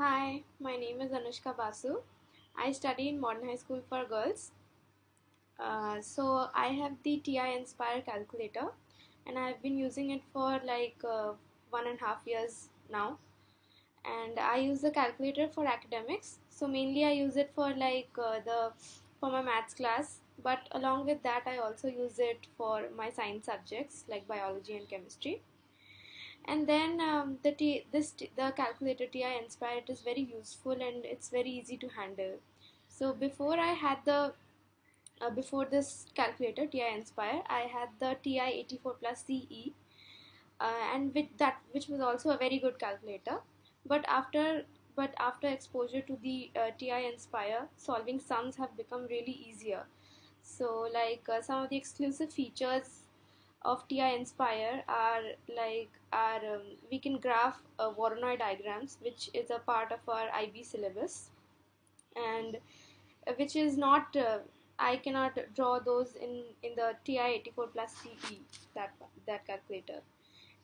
Hi, my name is Anushka Basu. I study in Modern High School for Girls. So I have the TI Inspire calculator, and I've been using it for 1.5 years now. And I use the calculator for academics. So mainly I use it for for my maths class. But along with that, I also use it for my science subjects like biology and chemistry. And then the calculator TI Inspire, it is very useful and it's very easy to handle. So before this calculator TI Inspire, I had the TI 84 plus CE, and which was also a very good calculator. But after exposure to the TI Inspire, solving sums have become really easier. So some of the exclusive features of TI Inspire are we can graph Voronoi diagrams, which is a part of our IB syllabus, and which is not I cannot draw those in the TI 84 plus CE, that calculator.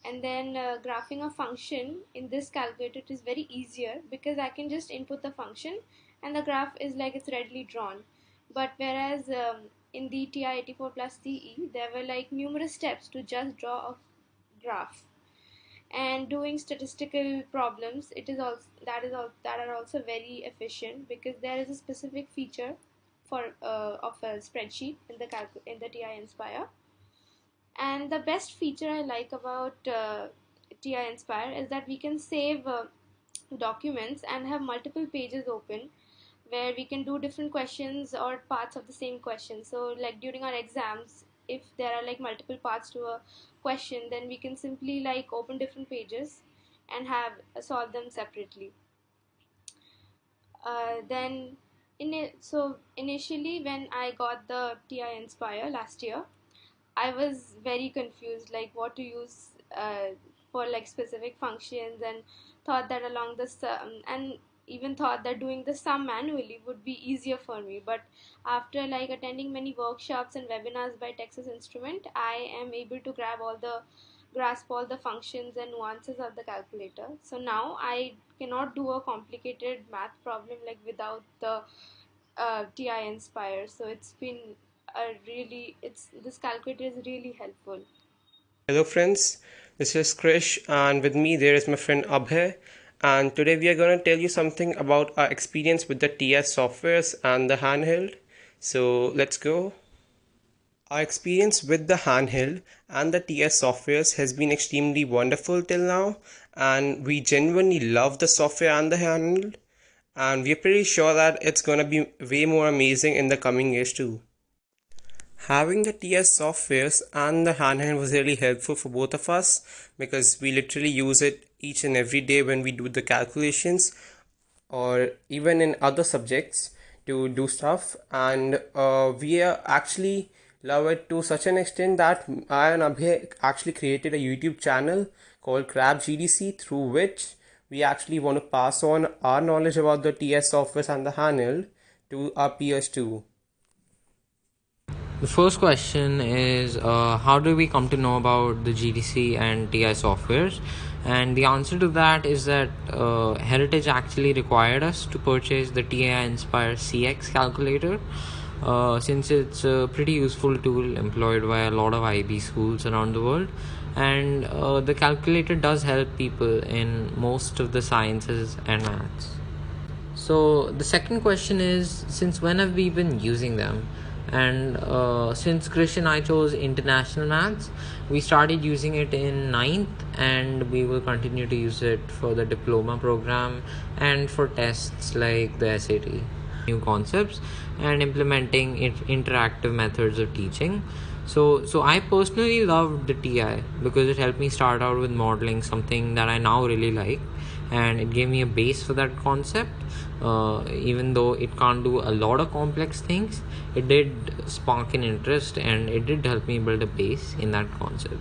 And then graphing a function in this calculator is very easier because I can just input the function and the graph is like it's readily drawn. But whereas in the TI 84 plus CE, there were like numerous steps to just draw a graph. And doing statistical problems, it is also that are also very efficient because there is a specific feature for of a spreadsheet in the TI Inspire. And the best feature I like about TI Inspire is that we can save documents and have multiple pages open where we can do different questions or parts of the same question. So, like during our exams, if there are like multiple parts to a question, then we can simply like open different pages and have solve them separately. Then so initially when I got the TI Inspire last year, I was very confused, like what to use for like specific functions, and thought that along the sum, and even thought that doing the sum manually would be easier for me. But after like attending many workshops and webinars by Texas Instrument, I am able to grasp all the functions and nuances of the calculator. So now I cannot do a complicated math problem like without the TI Inspire. So it's been a really it's this calculator is really helpful. Hello, friends. This is Krish, and with me there is my friend Abhay. And today we are going to tell you something about our experience with the TS softwares and the handheld. So let's go. Our experience with the handheld and the TS softwares has been extremely wonderful till now, and we genuinely love the software and the handheld. And we're pretty sure that it's going to be way more amazing in the coming years too. Having the TS softwares and the handheld was really helpful for both of us because we literally use it each and every day when we do the calculations or even in other subjects to do stuff. And we are actually love it to such an extent that I and Abhay actually created a YouTube channel called Crab GDC, through which we actually want to pass on our knowledge about the TS softwares and the handheld to our peers too. The first question is how do we come to know about the GDC and TI softwares? And the answer to that is that Heritage actually required us to purchase the TI Inspire CX calculator, since it's a pretty useful tool employed by a lot of IB schools around the world. And the calculator does help people in most of the sciences and maths. So the second question is, since when have we been using them? And since Krish and I chose international maths, we started using it in ninth, and we will continue to use it for the diploma program and for tests like the SAT. New concepts and implementing interactive methods of teaching. So I personally loved the TI because it helped me start out with modeling, something that I now really like, and it gave me a base for that concept. Even though it can't do a lot of complex things, it did spark an interest and it did help me build a base in that concept.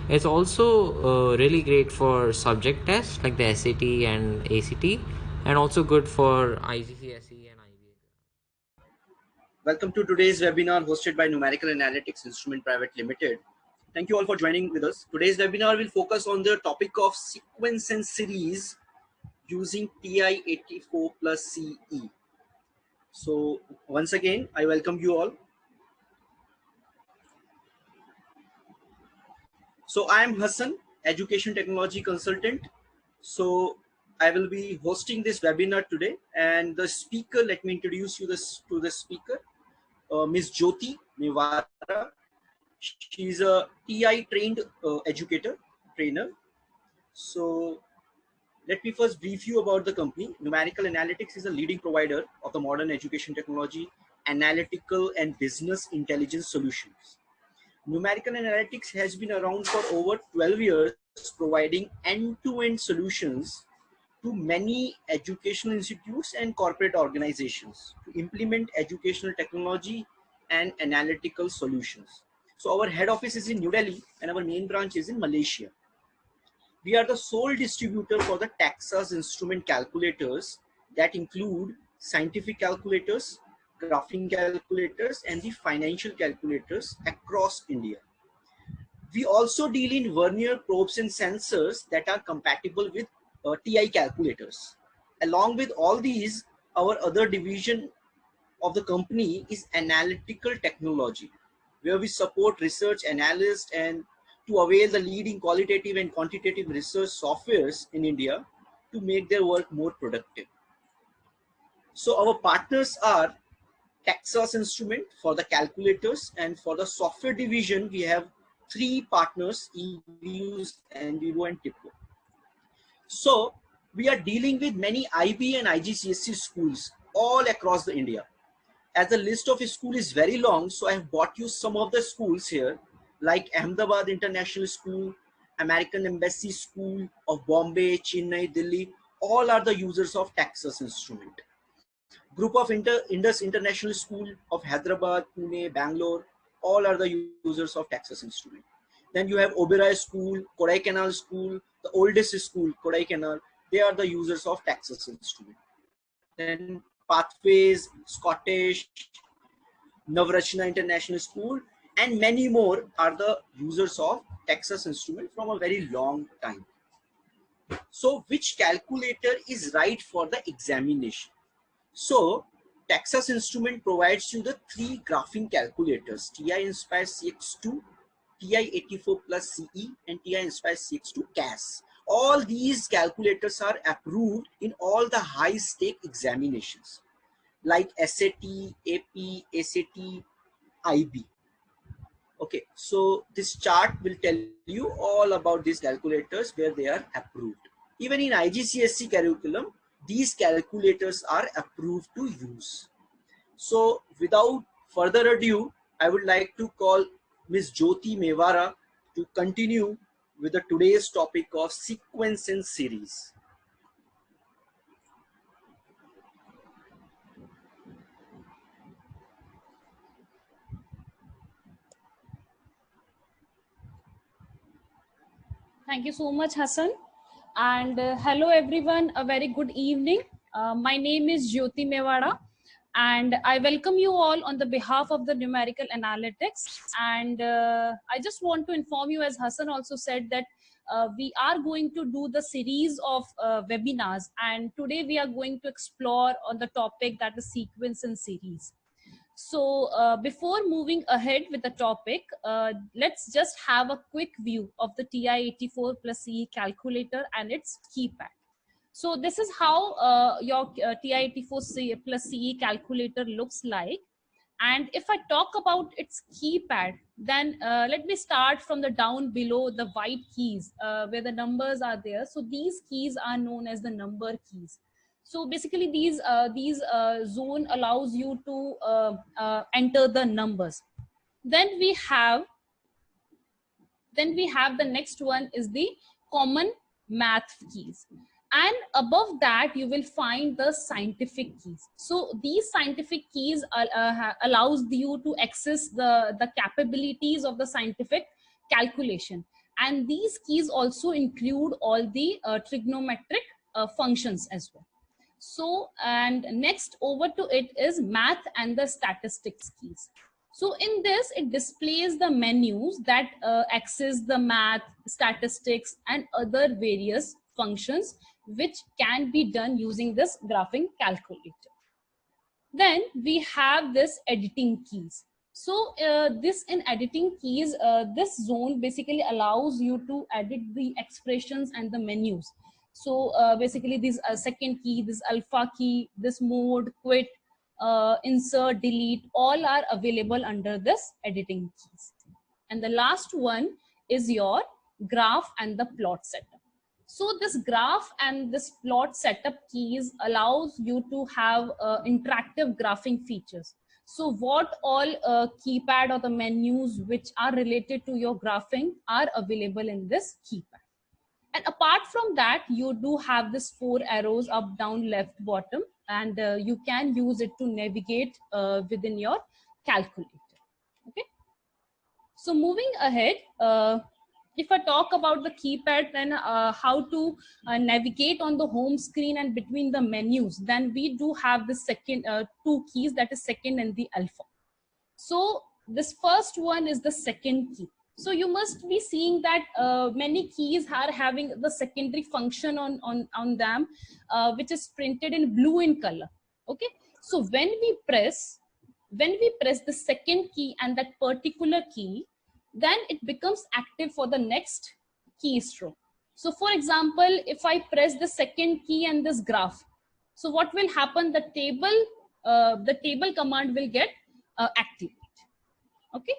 It's also really great for subject tests like the SAT and ACT, and also good for IGCSE and IB. Welcome to today's webinar hosted by Numerical Analytics Instrument Private Limited. Thank you all for joining with us. Today's webinar will focus on the topic of sequence and series using TI-84 plus CE. So once again, I welcome you all. So I am Hassan, Education Technology Consultant. So I will be hosting this webinar today, and the speaker, let me introduce you to the speaker, Ms. Jyoti Mewara. She's a TI trained educator, trainer. So let me first brief you about the company. Numerical Analytics is a leading provider of the modern education technology, analytical and business intelligence solutions. Numerical Analytics has been around for over 12 years, providing end-to-end solutions to many educational institutes and corporate organizations to implement educational technology and analytical solutions. So our head office is in New Delhi and our main branch is in Malaysia. We are the sole distributor for the Texas Instrument calculators that include scientific calculators, graphing calculators, and the financial calculators across India. We also deal in vernier probes and sensors that are compatible with TI calculators. Along with all these, our other division of the company is analytical technology, where we support research analysts and to avail the leading qualitative and quantitative research softwares in India to make their work more productive. So our partners are Texas Instrument for the calculators, and for the software division, we have three partners, eViews, Envivo, and TIPCO. So we are dealing with many IB and IGCSE schools all across the India. As the list of schools is very long, so I have brought you some of the schools here, like Ahmedabad International School, American Embassy School of Bombay, Chennai, Delhi. All are the users of Texas Instrument. Group of Indus International School of Hyderabad, Pune, Bangalore, all are the users of Texas Instrument. Then you have Oberoi School, Kodaikanal School, the oldest school, Kodaikanal, they are the users of Texas Instrument. Then Pathways, Scottish, Navrachna International School, and many more are the users of Texas Instrument from a very long time. So which calculator is right for the examination? So Texas Instrument provides you the three graphing calculators, TI Nspire CX2, TI-84 plus CE, and TI Nspire CX2 CAS. All these calculators are approved in all the high-stake examinations like SAT, AP, ACT, IB. Okay, so this chart will tell you all about these calculators where they are approved. Even in IGCSE curriculum, these calculators are approved to use. So without further ado, I would like to call Ms. Jyoti Mewara to continue with the today's topic of sequence and series. Thank you so much, Hassan. And hello, everyone. A very good evening. My name is Jyoti Mewara, and I welcome you all on the behalf of the Numerical Analytics. And I just want to inform you, as Hassan also said, that we are going to do the series of webinars. And today we are going to explore on the topic that is sequence and series. So before moving ahead with the topic, let's just have a quick view of the TI-84 plus CE calculator and its keypad. So this is how your TI-84 plus CE calculator looks like. And if I talk about its keypad, then let me start from the down below the white keys where the numbers are there. So these keys are known as the number keys. So basically these zone allows you to enter the numbers. Then we have the next one is the common math keys, and above that you will find the scientific keys. So these scientific keys allows you to access the capabilities of the scientific calculation, and these keys also include all the trigonometric functions as well. So, and next over to it is math and the statistics keys. So in this, it displays the menus that access the math, statistics, and other various functions which can be done using this graphing calculator. Then we have this editing keys. So this in editing keys, this zone basically allows you to edit the expressions and the menus. So basically this second key, this alpha key, this mode, quit, insert, delete, all are available under this editing keys. And the last one is your graph and the plot setup. So this graph and this plot setup keys allows you to have interactive graphing features. So what all keypad or the menus which are related to your graphing are available in this keypad. And apart from that, you do have this 4 arrows up, down, left, bottom, and you can use it to navigate within your calculator. Okay. So moving ahead, if I talk about the keypad, then how to navigate on the home screen and between the menus, then we do have the second 2 keys, that is second and the alpha. So this first one is the second key. So you must be seeing that many keys are having the secondary function on them, which is printed in blue in color. Okay. So when we press the second key and that particular key, then it becomes active for the next keystroke. So for example, if I press the second key and this graph, so what will happen? The table command will get activated. Okay.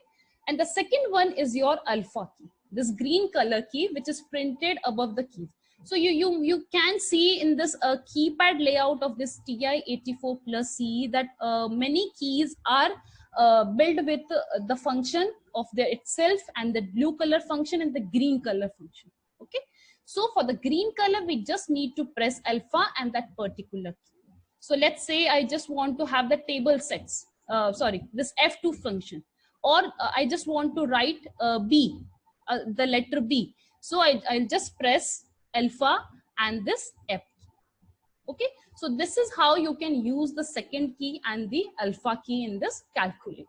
And the second one is your alpha key, this green color key, which is printed above the keys. So you can see in this keypad layout of this TI-84 plus CE that many keys are built with the function of the itself, and the blue color function and the green color function. Okay. So for the green color, we just need to press alpha and that particular key. So let's say I just want to have the table sets, this F2 function, or I just want to write B, the letter B. So I'll just press alpha and this F. Okay. So this is how you can use the second key and the alpha key in this calculator.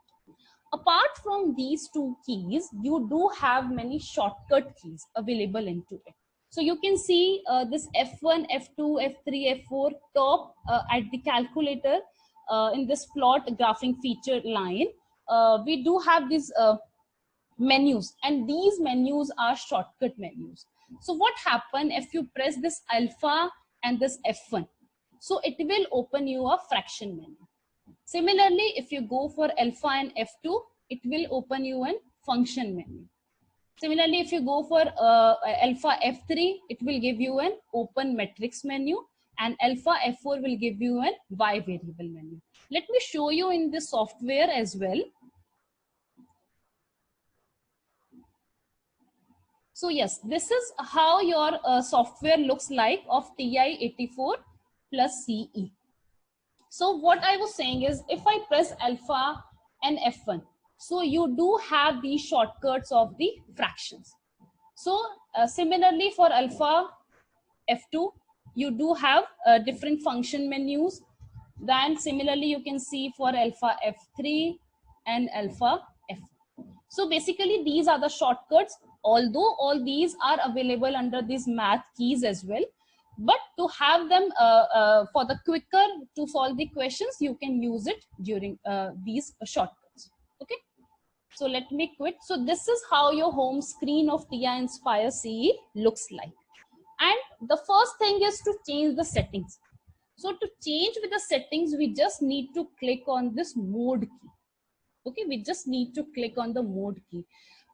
Apart from these 2 keys, you do have many shortcut keys available into it. So you can see this F1, F2, F3, F4 top at the calculator in this plot graphing feature line. We do have these menus, and these menus are shortcut menus. So what happen if you press this alpha and this F1? So it will open you a fraction menu. Similarly, if you go for alpha and F2, it will open you an function menu. Similarly, if you go for alpha F3, it will give you an open matrix menu, and alpha F4 will give you an Y variable menu. Let me show you in this software as well. So yes, this is how your software looks like of TI-84 plus CE. So what I was saying is, if I press alpha and F1, so you do have these shortcuts of the fractions. So similarly for alpha F2, you do have different function menus. Then similarly, you can see for alpha F3 and alpha F4. So basically, these are the shortcuts, although all these are available under these math keys as well. But to have them for the quicker to solve the questions, you can use it during these shortcuts. Okay. So let me quit. So this is how your home screen of TI Nspire CE looks like. And the first thing is to change the settings. So to change with the settings, we just need to click on this mode key. Okay, we just need to click on the mode key.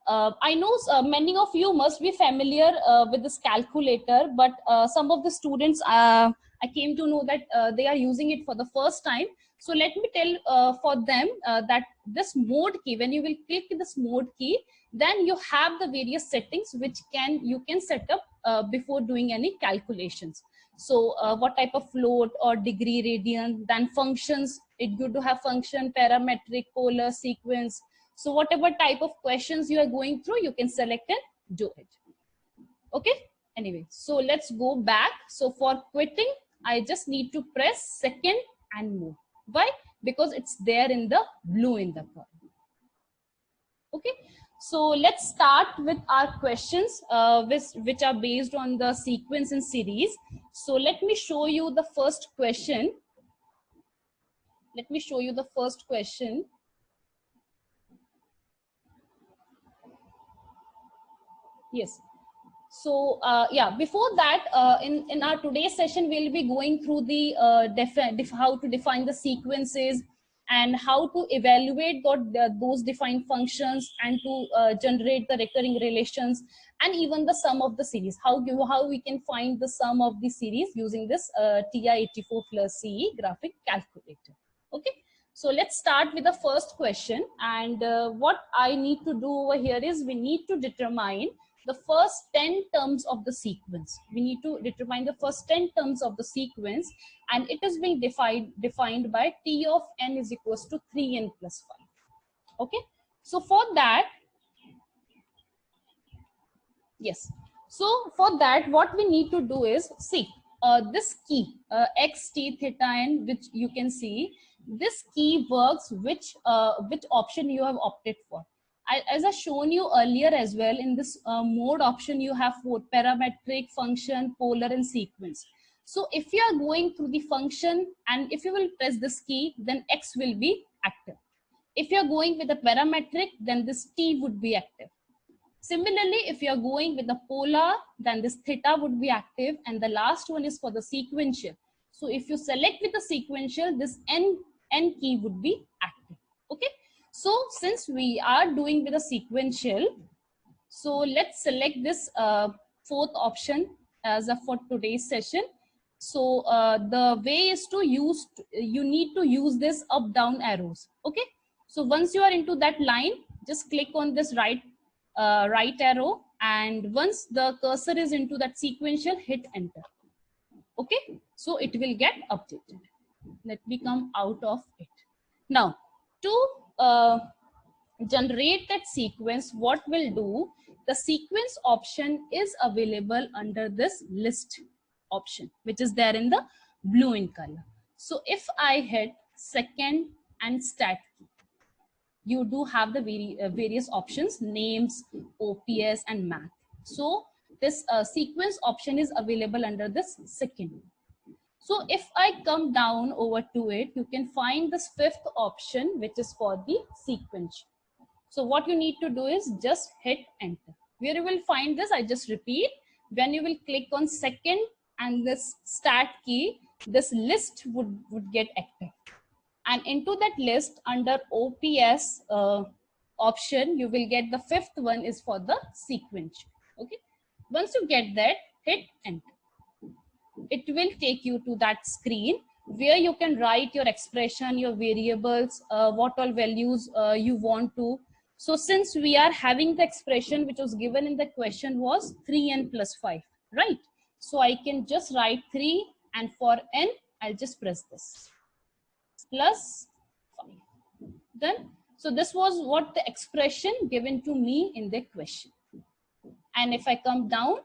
I know many of you must be familiar with this calculator, but some of the students, I came to know that they are using it for the first time. So let me tell for them that this mode key, when you will click this mode key, then you have the various settings which you can set up before doing any calculations. So what type of float or degree, radian, then functions, it's good to have function, parametric, polar, sequence. So whatever type of questions you are going through, you can select and do it. Okay. Anyway, so let's go back. So for quitting, I just need to press second and move. Why? Because it's there in the blue in the column. Okay. So let's start with our questions, which are based on the sequence and series. So let me show you the first question. Let me show you the first question. Yes. So yeah, before that, in our today's session, we'll be going through the how to define the sequences and how to evaluate those defined functions and to generate the recurring relations and even the sum of the series. How we can find the sum of the series using this TI-84 plus CE graphic calculator. Okay. So let's start with the first question. And what I need to do over here is we need to determine the first 10 terms of the sequence. We need to determine the first 10 terms of the sequence, and it is being defined by T of n is equals to 3n plus 5. Okay. So for that, yes. So for that, what we need to do is see this key x, t, theta, n, which you can see, this key works which option you have opted for. As I shown you earlier as well, in this mode option, you have both parametric, function, polar, and sequence. So if you are going through the function and if you will press this key, then X will be active. If you are going with the parametric, then this T would be active. Similarly, if you are going with the polar, then this theta would be active. And the last one is for the sequential. So if you select with the sequential, this N key would be active. Okay. So since we are doing with a sequential, so let's select this fourth option as a for today's session. So the way is to use, you need to use this up down arrows. Okay. So once you are into that line, just click on this right arrow, and once the cursor is into that sequential, hit enter. Okay. So it will get updated. Let me come out of it. Now to generate that sequence, what we'll do, the sequence option is available under this list option, which is there in the blue in color. So if I hit second and stat key, you do have the various options, names, OPS, and math. So this sequence option is available under this second. So if I come down over to it, you can find this fifth option, which is for the sequence. So what you need to do is just hit enter. Where you will find this, I just repeat, when you will click on second and this stat key, this list would get active. And into that list under OPS option, you will get the fifth one is for the sequence. Okay. Once you get that, hit enter. It will take you to that screen where you can write your expression, your variables, what all values you want to. So since we are having the expression which was given in the question was 3n plus 5, right? So I can just write 3, and for n, I'll just press this plus 5. Then, so this was what the expression given to me in the question. And if I come down,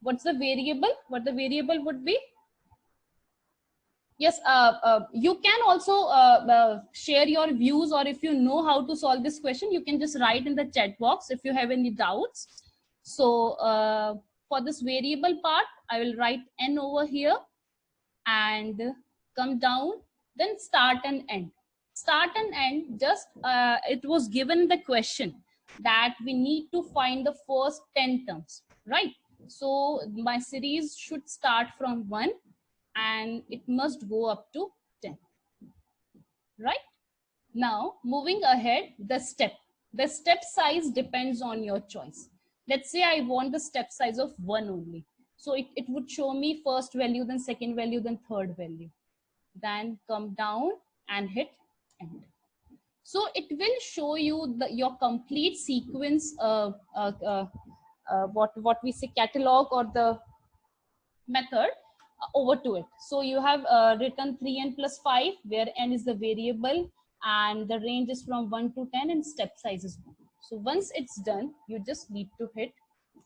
what's the variable? What the variable would be? Yes, you can also share your views, or if you know how to solve this question, you can just write in the chat box if you have any doubts. So for this variable part, I will write n over here and come down, then start and end. Start and end, just it was given the question that we need to find the first 10 terms, right? So my series should start from 1 and it must go up to 10, right? Now moving ahead, the step size depends on your choice. Let's say I want the step size of 1 only, so it would show me first value, then second value, then third value. Then come down and hit end. So it will show you your complete sequence, what we say catalog or the method over to it. So you have written 3n plus 5, where n is the variable and the range is from 1 to 10 and step size is 1. So once it's done, you just need to hit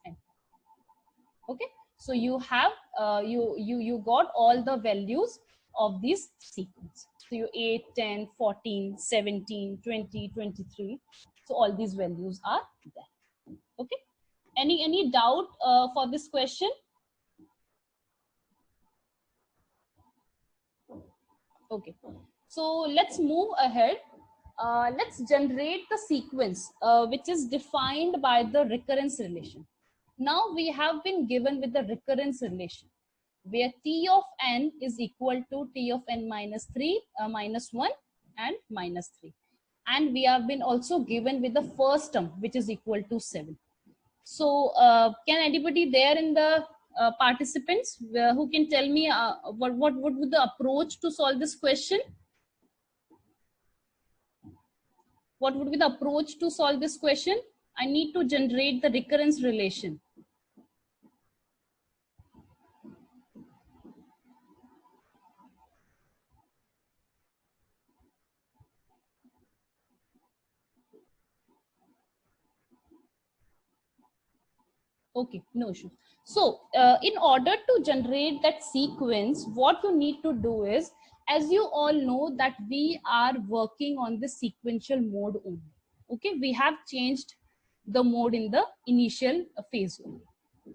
enter. Okay. So you have you got all the values of this sequence. So you 8, 10, 14, 17, 20, 23. So all these values are there. Okay, any doubt for this question? Okay, so let's move ahead. Let's generate the sequence which is defined by the recurrence relation. Now we have been given with the recurrence relation where t of n is equal to t of n minus 3 minus 1 and minus 3, and we have been also given with the first term which is equal to 7. So can anybody there in the participants who can tell me what would be the approach to solve this question? What would be the approach to solve this question? I need to generate the recurrence relation. Okay, no issue. So in order to generate that sequence, what you need to do is, as you all know that we are working on the sequential mode only. Okay, we have changed the mode in the initial phase only.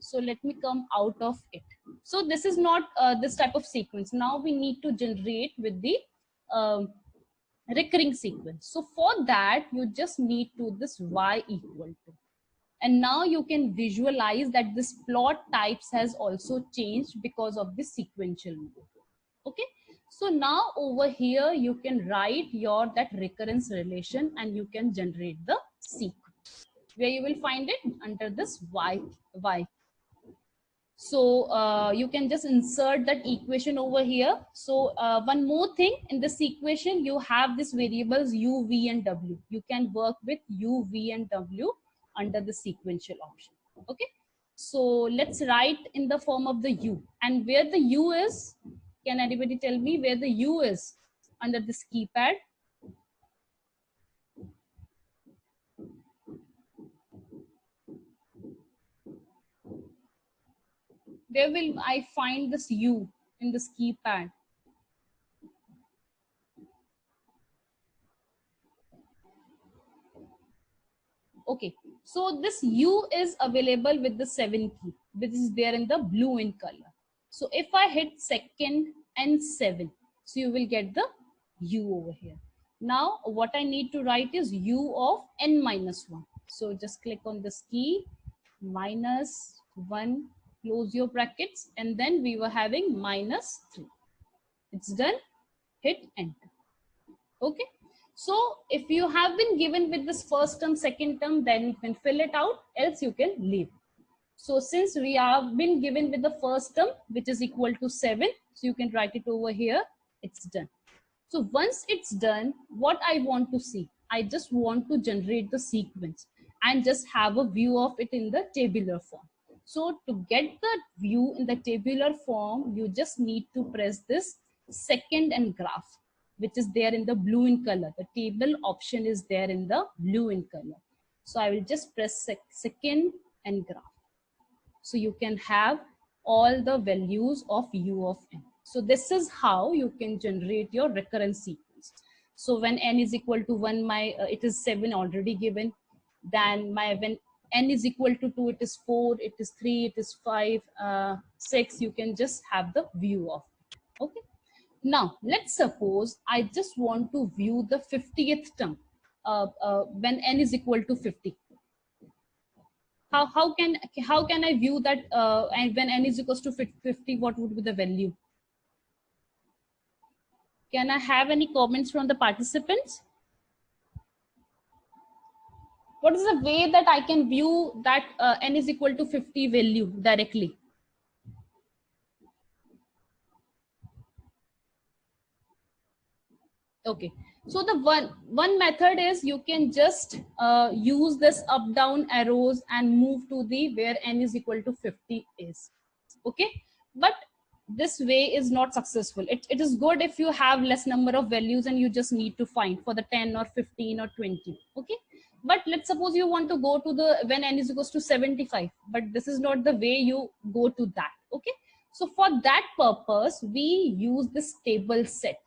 So let me come out of it. So this is not this type of sequence. Now we need to generate with the um, recurring sequence. So for that, you just need to this y equal to. And now you can visualize that this plot types has also changed because of the sequential mode. Okay, so now over here you can write your that recurrence relation and you can generate the sequence where you will find it under this y. So you can just insert that equation over here. So one more thing, in this equation you have these variables u, v and w. You can work with u, v and w under the sequential option. Okay, so let's write in the form of the u, and where the u is, can anybody tell me where the u is under this keypad? Where will I find this u in this keypad? Okay, so this u is available with the 7 key, which is there in the blue in color. So if I hit second and 7, so you will get the u over here. Now what I need to write is u of n minus 1. So just click on this key, minus 1, close your brackets, and then we were having minus 3. It's done, hit enter. Okay, so if you have been given with this first term, second term, then you can fill it out, else you can leave. So since we have been given with the first term, which is equal to 7, so you can write it over here, it's done. So once it's done, what I want to see, I just want to generate the sequence and just have a view of it in the tabular form. So to get the view in the tabular form, you just need to press this second and graph, which is there in the blue in color. The table option is there in the blue in color. So I will just press second and graph. So you can have all the values of u of n. So this is how you can generate your recurrence sequence. So when n is equal to 1, it is 7 already given. Then when n is equal to 2, it is 4, it is 3, it is 5, 6. You can just have the view of it. Okay. Now let's suppose I just want to view the 50th term when n is equal to 50. How can I view that and when n is equals to 50, what would be the value? Can I have any comments from the participants? What is the way that I can view that n is equal to 50 value directly? Okay, so the one method is you can just use this up down arrows and move to the where n is equal to 50 is. Okay, but this way is not successful. It is good if you have less number of values and you just need to find for the 10 or 15 or 20. Okay, but let's suppose you want to go to the when n is equals to 75, but this is not the way you go to that. Okay, so for that purpose we use this table set.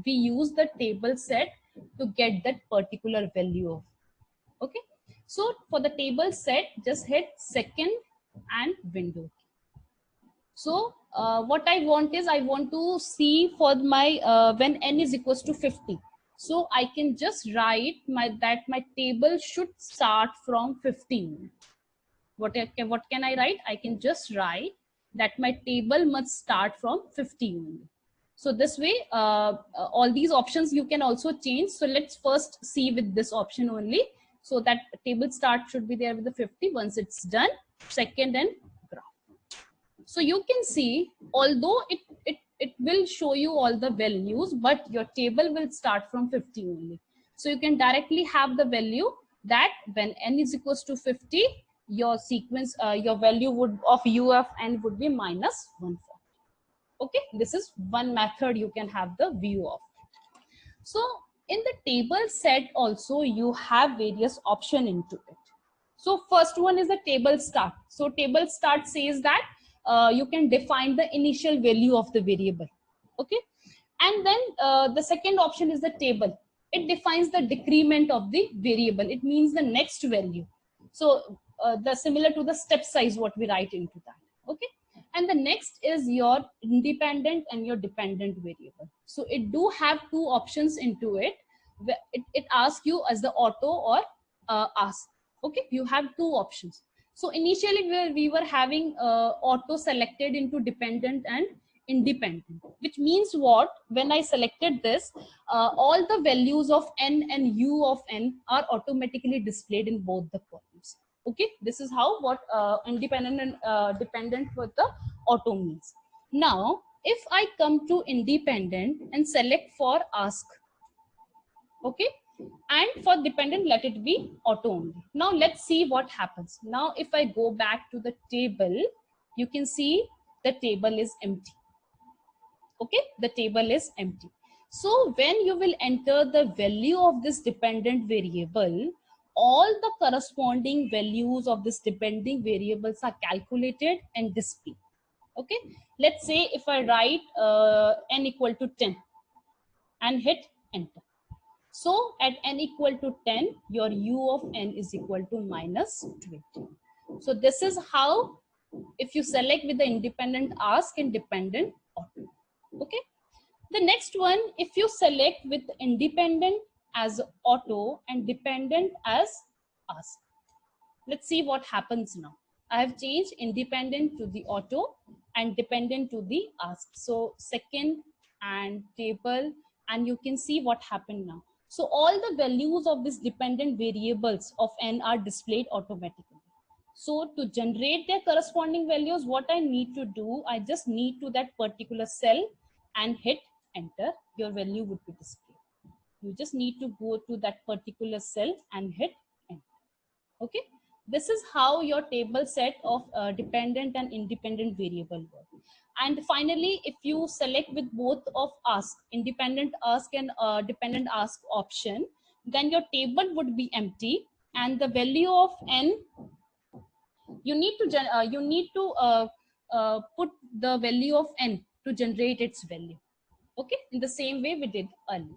We use the table set to get that particular value of. Okay, So for the table set, just hit second and window. So what I want is I want to see for my when n is equals to 50. So I can just write that my table should start from 50. What can I write? I can just write that my table must start from 50 only. So this way, all these options you can also change. So let's first see with this option only. So that table start should be there with the 50. Once it's done, second and graph. So you can see, although it will show you all the values, but your table will start from 50 only. So you can directly have the value that when n is equals to 50, your sequence, your value would of u of n would be minus 140. Okay, this is one method you can have the view of. So in the table set also you have various option into it. So first one is the table start. So table start says that you can define the initial value of the variable. Okay, and then the second option is the table. It defines the decrement of the variable. It means the next value. So the similar to the step size what we write into that. Okay, and the next is your independent and your dependent variable. So it do have two options into it. It asks you as the auto or ask. Okay, you have two options. So initially we were having auto selected into dependent and independent, which means what? When I selected this, all the values of n and u of n are automatically displayed in both the columns. Okay, this is how what independent and dependent with the auto means. Now if I come to independent and select for ask, okay, and for dependent let it be auto only. Now let's see what happens. Now if I go back to the table, you can see the table is empty. Okay, the table is empty. So when you will enter the value of this dependent variable, all the corresponding values of this depending variables are calculated and displayed. Okay, let's say if I write n equal to 10 and hit enter. So at n equal to 10, your u of n is equal to minus 20. So this is how, if you select with the independent ask and dependent auto. Okay. The next one, if you select with independent as auto and dependent as ask. Let's see what happens now. I have changed independent to the auto and dependent to the ask. So second and table, and you can see what happened now. So all the values of these dependent variables of n are displayed automatically. So to generate their corresponding values, what I need to do, I just need to that particular cell and hit enter. Your value would be displayed. You just need to go to that particular cell and hit enter. Okay. This is how your table set of dependent and independent variable work. And finally, if you select with both of ask, independent ask and dependent ask option, then your table would be empty and the value of n, you need to put the value of n to generate its value. Okay, in the same way we did earlier.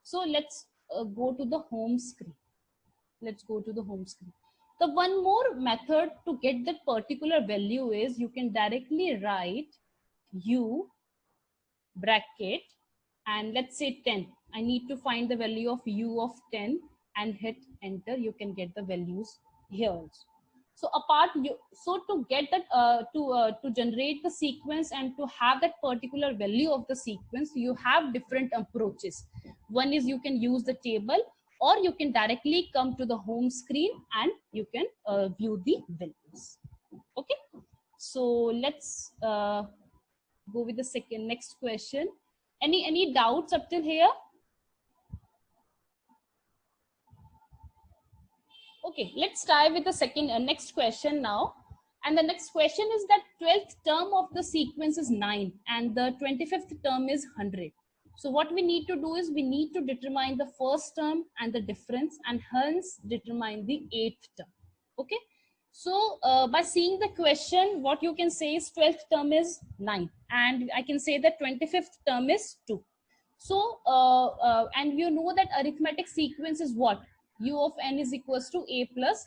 So let's go to the home screen. Let's go to the home screen. The one more method to get that particular value is you can directly write u bracket and let's say 10. I need to find the value of u of 10 and hit enter. You can get the values here also. So so to get that to generate the sequence and to have that particular value of the sequence, you have different approaches. One is you can use the table, or you can directly come to the home screen and you can view the values. Okay, so let's go with the next question. Any doubts up till here? Okay, let's try with the next question now. And the next question is that 12th term of the sequence is 9 and the 25th term is 100. So what we need to do is we need to determine the first term and the difference and hence determine the 8th term. Okay. So by seeing the question, what you can say is 12th term is 9 and I can say that 25th term is 2. So, and you know that arithmetic sequence is what? u of n is equals to a plus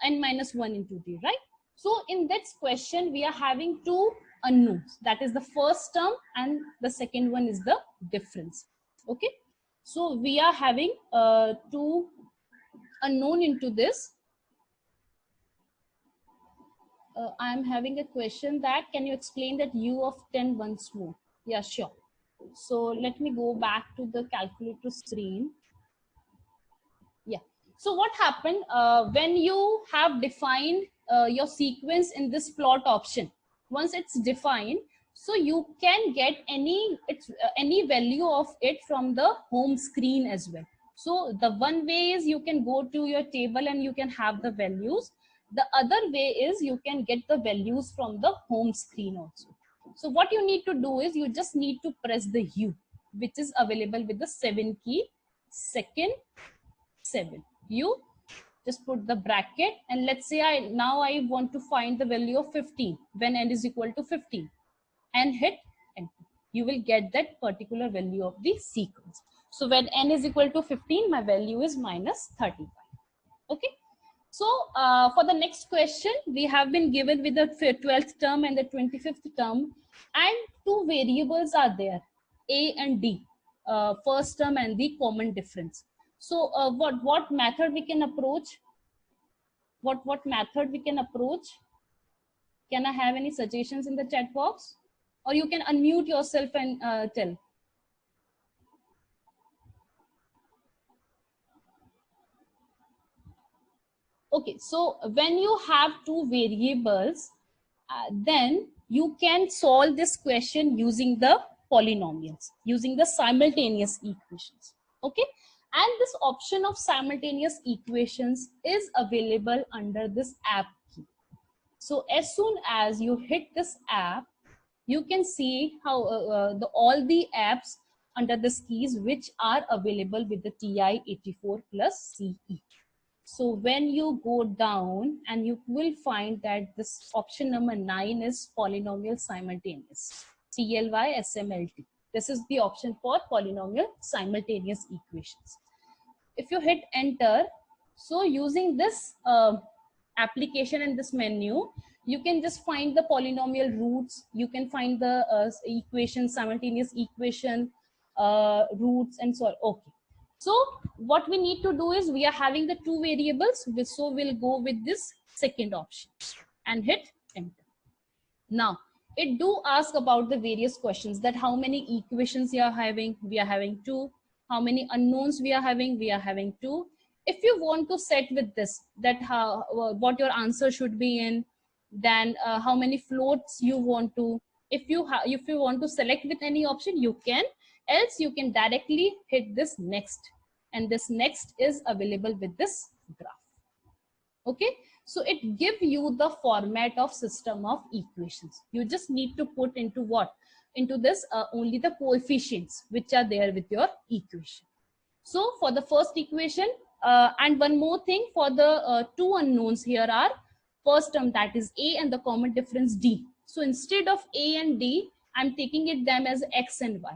n minus 1 into d, right? So in this question, we are having two unknowns. That is the first term and the second one is the difference. Okay. So we are having two unknown into this. I am having a question that can you explain that u of 10 once more? Yeah, sure. So let me go back to the calculator screen. Yeah. So what happened when you have defined your sequence in this plot option? Once it's defined, so you can get any value of it from the home screen as well. So the one way is you can go to your table and you can have the values. The other way is you can get the values from the home screen also. So what you need to do is you just need to press the U, which is available with the 7 key, second 7. You just put the bracket and let's say I want to find the value of 15 when n is equal to 15 and hit enter. You will get that particular value of the sequence. So when n is equal to 15, my value is minus 35. Okay. So for the next question, we have been given with the 12th term and the 25th term, and two variables are there, a and d, first term and the common difference. So what method we can approach? What method we can approach? Can I have any suggestions in the chat box? Or you can unmute yourself and tell. Okay, so when you have two variables, then you can solve this question using the polynomials, using the simultaneous equations. Okay, and this option of simultaneous equations is available under this app key. So as soon as you hit this app, you can see how all the apps under this keys which are available with the TI-84 plus CE. So when you go down and you will find that this option number 9 is polynomial simultaneous, TLY SMLT. This is the option for polynomial simultaneous equations. If you hit enter, so using this application and this menu, you can just find the polynomial roots. You can find the equation, simultaneous equation roots and so on. Okay. So what we need to do is we are having the two variables, so we'll go with this second option and hit enter. Now it do ask about the various questions, that how many equations you are having. We are having two. How many unknowns we are having? We are having two. If you want to set with this, that how what your answer should be in, then how many floats you want to. If you want to select with any option, you can. Else you can directly hit this next, and this next is available with this graph. Okay, so it gives you the format of system of equations. You just need to put into what? Into this only the coefficients which are there with your equation. So for the first equation, and one more thing, for the two unknowns here are first term, that is a, and the common difference d. So instead of a and d, I'm taking it them as x and y.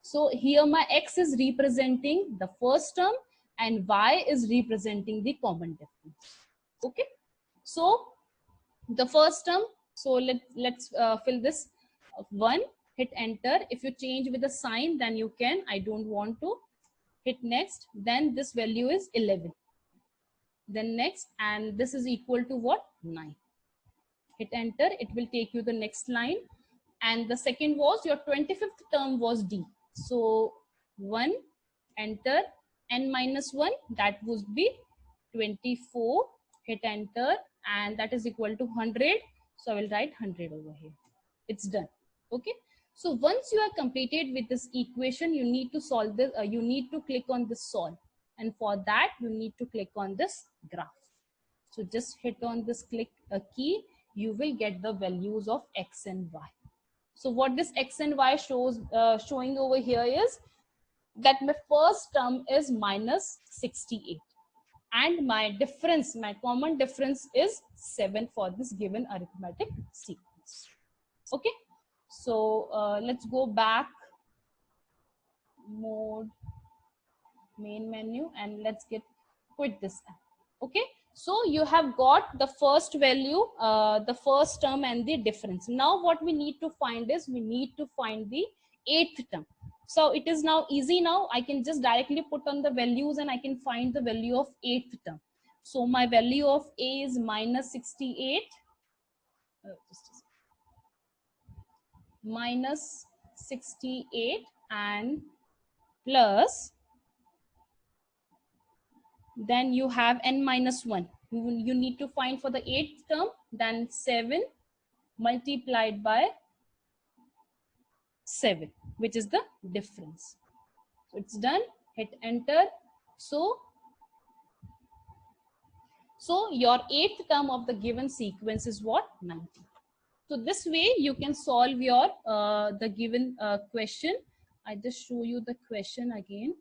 So here my x is representing the first term and y is representing the common difference. Okay, so the first term, so let's fill this 1, hit enter. If you change with the sign, then you can. I don't want to. Hit next, then this value is 11, then next, and this is equal to what? 9. Hit enter, it will take you the next line. And the second was your 25th term was d. So 1, enter, n minus 1, that would be 24. Hit enter, and that is equal to 100. So I will write 100 over here. It's done. Okay. So once you are completed with this equation, you need to solve this. You need to click on this solve, and for that you need to click on this graph. So just hit on this click key. You will get the values of x and y. So what this x and y shows showing over here is that my first term is minus 68. And my difference, my common difference is 7 for this given arithmetic sequence. Okay, so let's go back, mode, main menu, and let's get quit this app. Okay, so you have got the first value, the first term and the difference. Now what we need to find is we need to find the 8th term. So it is now easy. Now I can just directly put on the values and I can find the value of 8th term. So my value of A is minus 68, minus 68 and plus, then you have n minus 1. You need to find for the 8th term, then 7 multiplied by 7, which is the difference. So it's done, hit enter. So your 8th term of the given sequence is what? 90. So this way you can solve your the given question. I just show you the question again.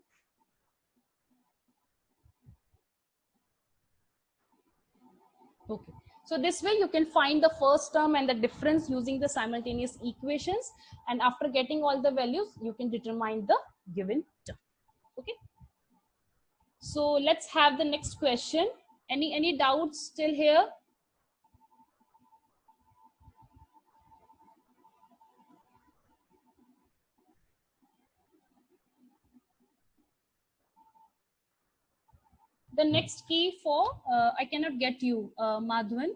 Okay, so this way you can find the first term and the difference using the simultaneous equations, and after getting all the values you can determine the given term. Okay, so let's have the next question. Any doubts still here? The next key for I cannot get you, Madhwan.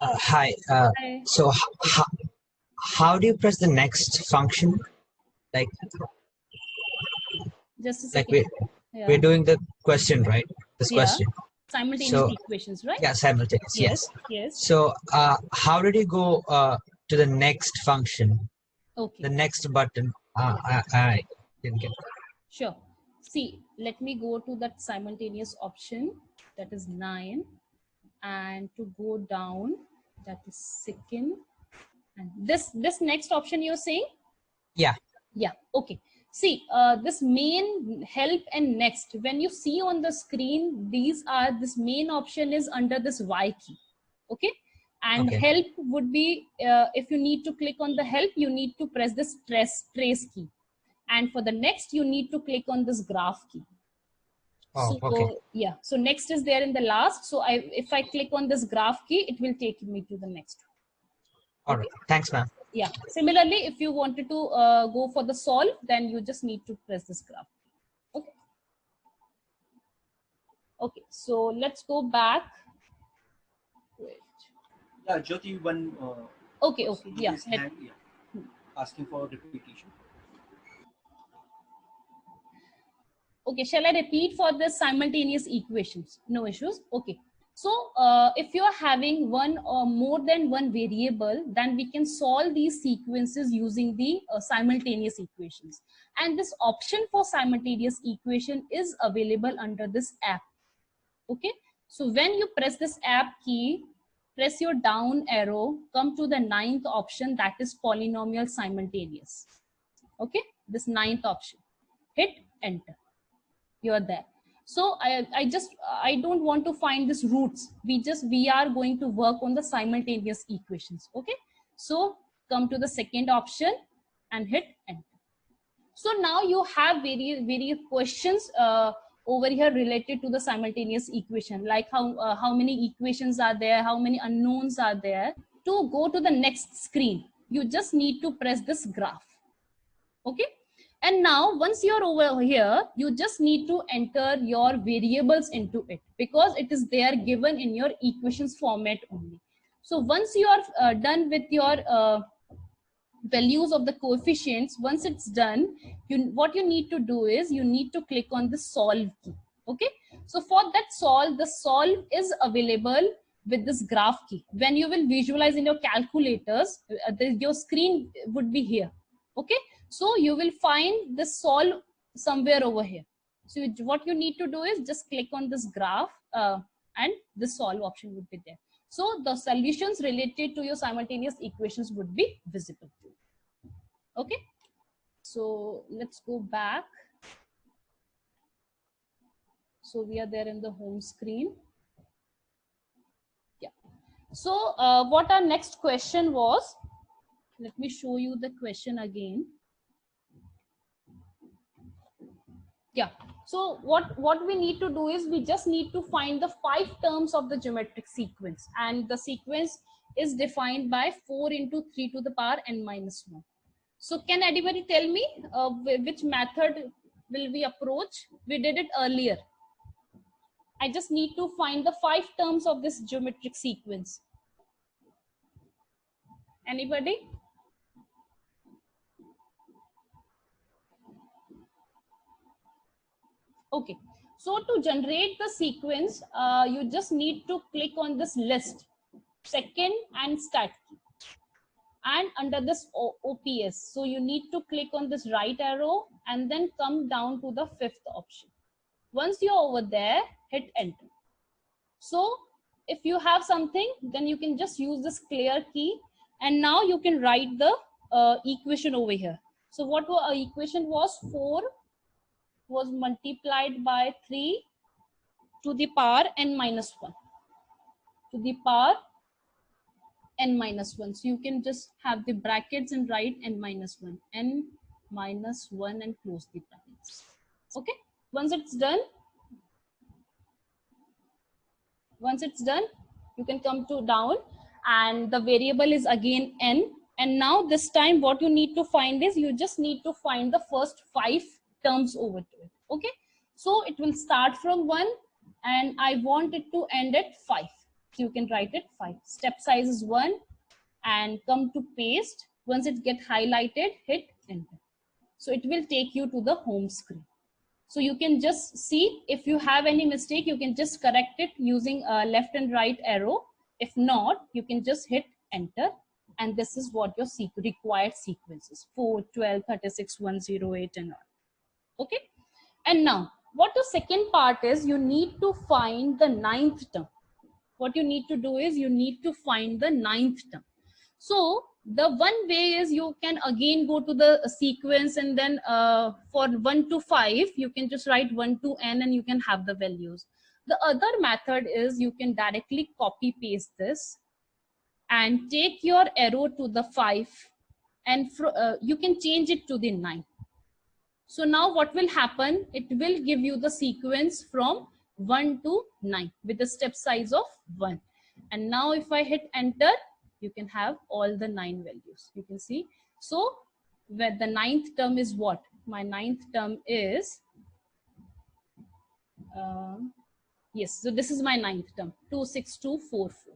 Hi. Hi. So how do you press the next function? Like Just a like second. we're doing the question, right? This Yeah. question. Simultaneous So equations, right? yeah, simultaneous. Yes. Yes. So how did you go to the next function? Okay. The next button. I didn't get that. Sure. See, let me go to that simultaneous option, that is 9, and to go down, that is second, and this next option you're saying? Yeah. Yeah. Okay. See, this main, help, and next, when you see on the screen, this main option is under this Y key. Okay. And Okay. help would be, if you need to click on the help, you need to press this trace key. And for the next, you need to click on this graph key. Oh, so okay. yeah, so next is there in the last. So if I click on this graph key, it will take me to the next one. All right. Thanks, ma'am. Yeah. Similarly, if you wanted to go for the solve, then you just need to press this graph. Okay. Okay. So let's go back. Wait. Yeah, Jyoti, one. Okay. Okay. Yeah. Hand, yeah. Asking for repetition. Okay. Shall I repeat for the simultaneous equations? No issues. Okay. So if you are having one or more than one variable, then we can solve these sequences using the simultaneous equations. And this option for simultaneous equation is available under this app. Okay. So when you press this app key, press your down arrow, come to the 9th option, that is polynomial simultaneous. Okay. This 9th option, hit enter. You're there. So I don't want to find this roots. We are going to work on the simultaneous equations. Okay. So come to the second option and hit enter. So now you have various questions over here related to the simultaneous equation, like how many equations are there, how many unknowns are there. To go to the next screen, you just need to press this graph. Okay. And now once you're over here, you just need to enter your variables into it, because it is there given in your equations format only. So once you are done with your values of the coefficients, once it's done, what you need to do is you need to click on the solve key. Okay. So for that solve, the solve is available with this graph key. When you will visualize in your calculators, your screen would be here. Okay. So you will find the solve somewhere over here. So what you need to do is just click on this graph and the solve option would be there. So the solutions related to your simultaneous equations would be visible. Okay. So let's go back. So we are there in the home screen. Yeah. So what our next question was, let me show you the question again. Yeah. So what we need to do is we just need to find the 5 terms of the geometric sequence, and the sequence is defined by 4 into 3 to the power n minus 1. So can anybody tell me which method will we approach? We did it earlier. I just need to find the 5 terms of this geometric sequence. Anybody? Okay. So to generate the sequence, you just need to click on this list, second and stat key, and under this OPS. So you need to click on this right arrow and then come down to the 5th option. Once you're over there, hit enter. So if you have something, then you can just use this clear key, and now you can write the equation over here. So what our equation was, 4 was multiplied by 3 to the power n minus 1, to the power n minus 1. So you can just have the brackets and write n minus 1, n minus 1, and close the brackets. Okay. Once it's done, you can come to down, and the variable is again n. And now this time what you need to find is, you just need to find the first 5 terms over to it. Okay. So it will start from 1, and I want it to end at 5. So you can write it 5. Step size is 1, and come to paste. Once it get highlighted, hit enter. So it will take you to the home screen. So you can just see, if you have any mistake, you can just correct it using left and right arrow. If not, you can just hit enter. And this is what your required sequence is: 4, 12, 36, 108, and all. Okay. And now what the second part is, you need to find the 9th term. What you need to do is, you need to find the 9th term. So the one way is, you can again go to the sequence, and then for 1 to 5, you can just write 1 to n, and you can have the values. The other method is, you can directly copy paste this and take your arrow to the 5, and you can change it to the 9. So now what will happen, it will give you the sequence from 1 to 9 with the step size of 1. And now if I hit enter, you can have all the 9 values. You can see. So where the 9th term is what? My 9th term is, yes, so this is my 9th term, 26244.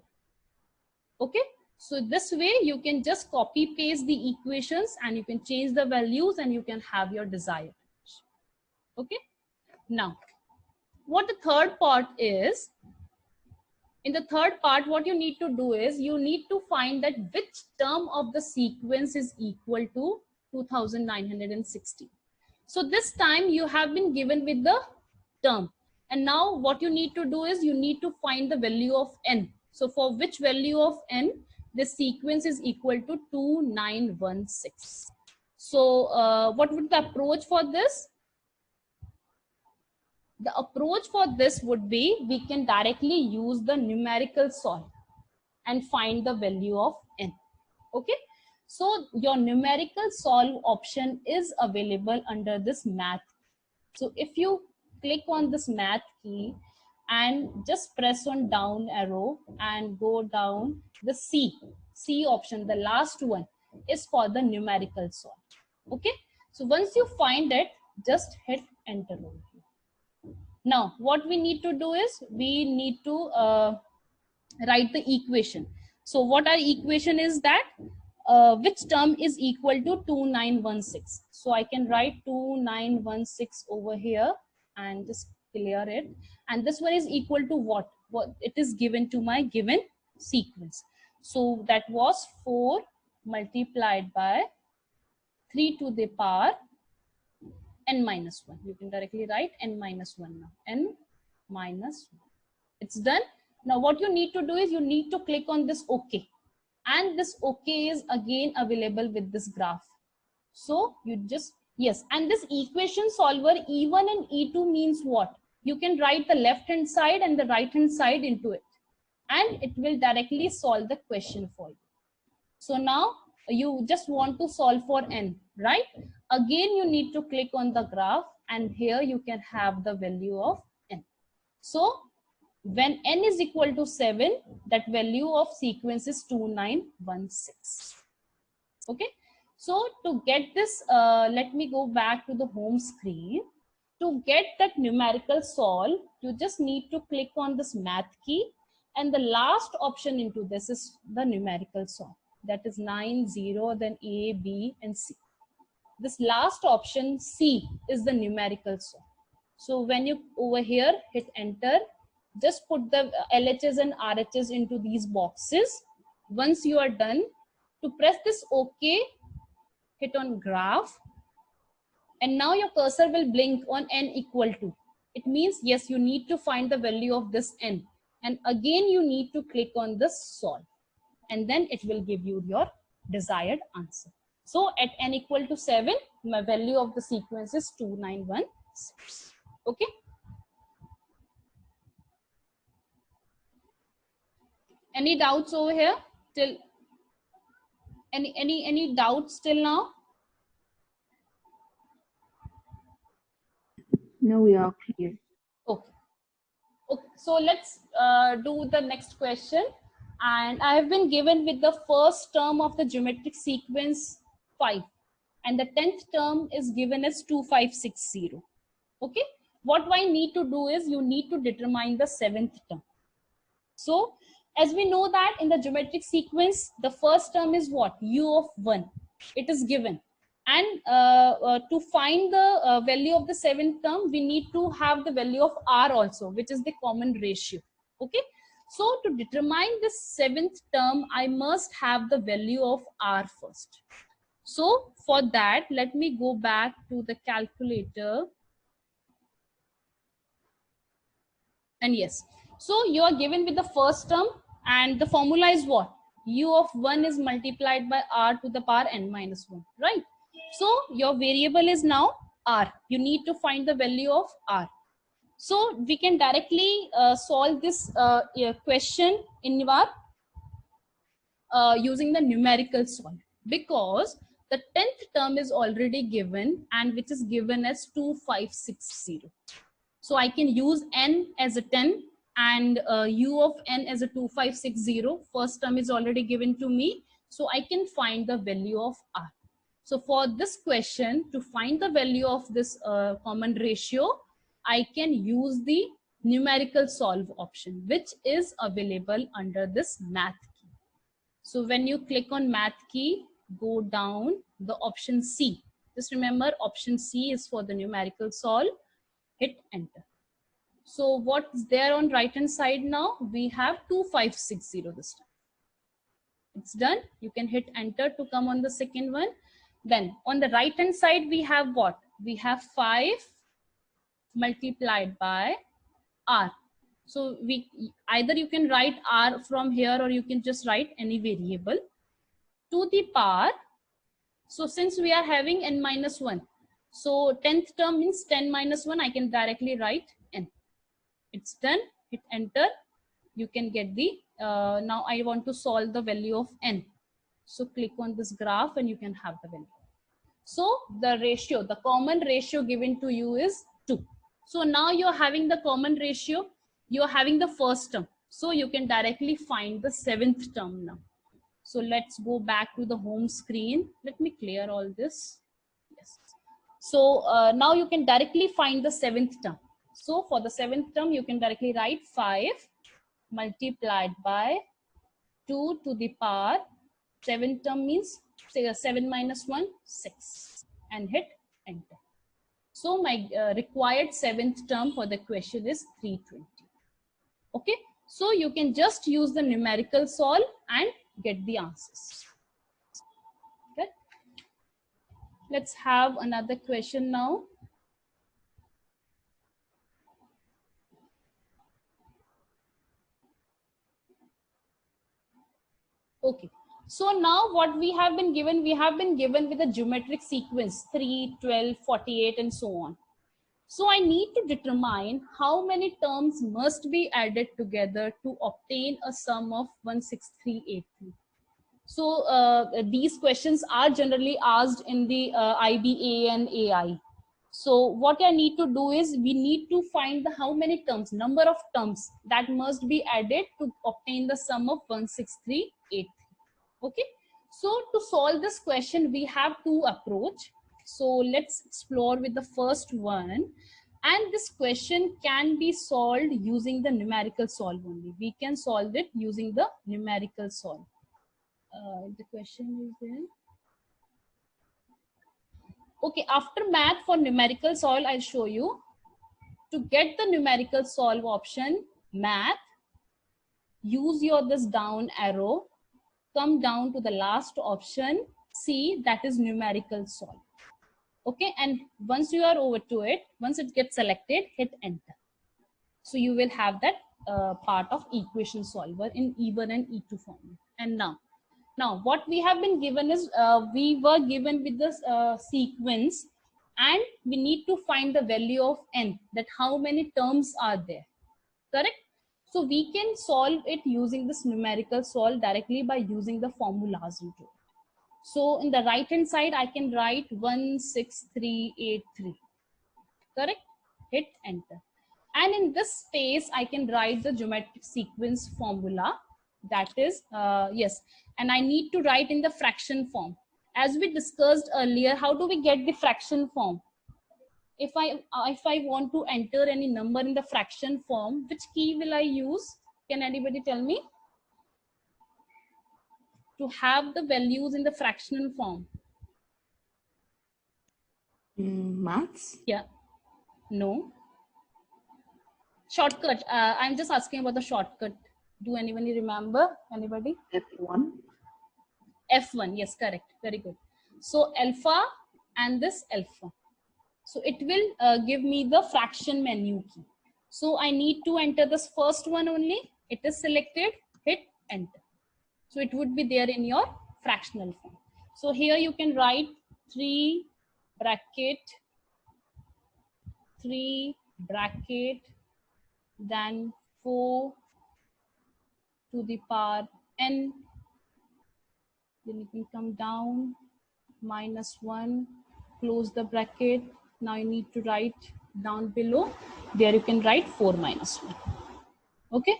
Okay. So this way you can just copy paste the equations, and you can change the values, and you can have your desired. Okay. Now what the third part is, in the third part, what you need to do is, you need to find that which term of the sequence is equal to 2960. So this time you have been given with the term, and now what you need to do is, you need to find the value of n. So for which value of n, this sequence is equal to 2916. So what would the approach for this? The approach for this would be, we can directly use the numerical solve and find the value of n. Okay. So your numerical solve option is available under this math. So if you click on this math key and just press on down arrow and go down, the C option, the last one, is for the numerical solve. Okay. So once you find it, just hit enter over here. Now what we need to do is, we need to write the equation. So what our equation is that, which term is equal to 2916. So I can write 2916 over here and just clear it. And this one is equal to what? What it is given to my given sequence. So that was 4 multiplied by 3 to the power n minus 1. You can directly write n minus 1 now. N minus 1. It's done. Now what you need to do is, you need to click on this OK. And this OK is again available with this graph. So you just, yes, and this equation solver, E1 and E2 means what? You can write the left hand side and the right hand side into it, and it will directly solve the question for you. So now you just want to solve for n, right? Again you need to click on the graph and here you can have the value of n. So when n is equal to 7, that value of sequence is 2916. Okay, so to get this, let me go back to the home screen. To get that numerical solve, you just need to click on this math key, and the last option into this is the numerical solve. That is 9, 0, then A, B, and C. This last option, C, is the numerical solve. So when you over here hit enter, just put the LHS and RHS into these boxes. Once you are done, to press this OK, hit on graph, and now your cursor will blink on n equal to. It means yes, you need to find the value of this n, and again you need to click on this solve, and then it will give you your desired answer. So at n equal to 7, my value of the sequence is 2916. Okay. Any doubts over here till any doubts till now? No, we are clear. Okay. Okay, so let's do the next question. And I have been given with the first term of the geometric sequence 5, and the 10th term is given as 2560. Okay, what I need to do is you need to determine the 7th term. So as we know that in the geometric sequence, the first term is what? U of 1. It is given. And to find the value of the 7th term, we need to have the value of R also, which is the common ratio. Okay. So to determine this 7th term, I must have the value of R first. So for that, let me go back to the calculator. And yes, so you are given with the first term, and the formula is what? U of 1 is multiplied by R to the power n minus 1, right? So your variable is now R. You need to find the value of R. So we can directly solve this question in our using the numerical solve, because the 10th term is already given, and which is given as 2560. So I can use n as a 10 and u of n as a 2560. First term is already given to me, so I can find the value of R. So for this question, to find the value of this common ratio, I can use the numerical solve option, which is available under this math key. So when you click on math key, go down the option C. Just remember, option C is for the numerical solve. Hit enter. So what's there on right hand side now? We have 2560 this time. It's done. You can hit enter to come on the second one. Then on the right hand side, we have what? We have 5 multiplied by R. So we either you can write R from here, or you can just write any variable to the power. So since we are having n minus 1, so 10th term means 10 minus 1, I can directly write n. It's done. Hit enter. You can get the, now I want to solve the value of n. So click on this graph and you can have the value. So the ratio, the common ratio given to you is 2. So now you're having the common ratio, you're having the first term. So you can directly find the 7th term now. So let's go back to the home screen. Let me clear all this. Yes. So now you can directly find the 7th term. So for the 7th term, you can directly write 5 multiplied by 2 to the power. 7th term means 7 minus 1, 6, and hit enter. So my required 7th term for the question is 320. Okay, so you can just use the numerical solve and get the answers. Okay, let's have another question now. Okay, so now what we have been given with a geometric sequence 3, 12, 48 and so on. So I need to determine how many terms must be added together to obtain a sum of 16383. So these questions are generally asked in the IBA and AI. So what I need to do is we need to find the how many terms, number of terms that must be added to obtain the sum of 16383. Okay. So to solve this question, we have two approach. So let's explore with the first one. And this question can be solved using the numerical solve only. We can solve it using the numerical solve. The question is there. Okay, after math for numerical solve, I'll show you. To get the numerical solve option, math, use your this down arrow, come down to the last option, C, that is numerical solve. Okay, and once you are over to it, once it gets selected, hit enter. So you will have that part of equation solver in E1 and E2 format. And now what we have been given is we were given with this sequence, and we need to find the value of n, that how many terms are there, correct? So we can solve it using this numerical solve directly by using the formulas into it. So in the right hand side, I can write 16383, correct? Hit enter. And in this space, I can write the geometric sequence formula, that is, yes, and I need to write in the fraction form. As we discussed earlier, how do we get the fraction form? If I want to enter any number in the fraction form, which key will I use? Can anybody tell me? To have the values in the fractional form. Maths? Yeah. No. Shortcut. I'm just asking about the shortcut. Do anybody remember? Anybody? F1. F1. Yes, correct. Very good. So alpha and this alpha. So it will give me the fraction menu key. So I need to enter this first one only. It is selected. Hit enter. So it would be there in your fractional form. So here you can write 3 bracket then 4 to the power n, then you can come down, -1, close the bracket. Now you need to write down below, there you can write 4 minus 1. Okay,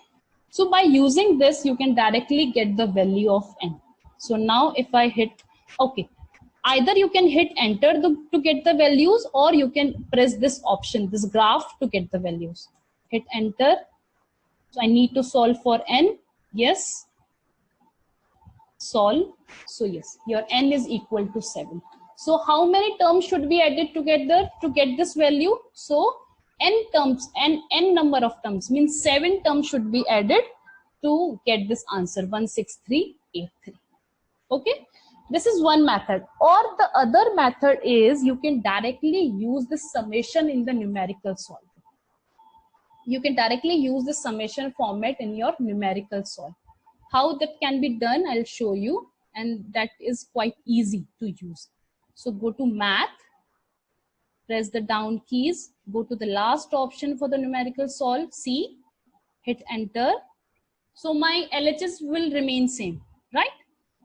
so by using this you can directly get the value of n. So now if I hit, okay, either you can hit enter to get the values, or you can press this option, this graph, to get the values. Hit enter. So I need to solve for n. Yes. Solve. So yes, your n is equal to 7. So how many terms should be added together to get this value? So n terms, n number of terms, means 7 terms should be added to get this answer 16383. Okay, this is one method. Or the other method is you can directly use the summation in the numerical solver. You can directly use the summation format in your numerical solve. How that can be done, I'll show you, and that is quite easy to use. So go to math, press the down keys, go to the last option for the numerical solve, C, hit enter. So my LHS will remain same, right?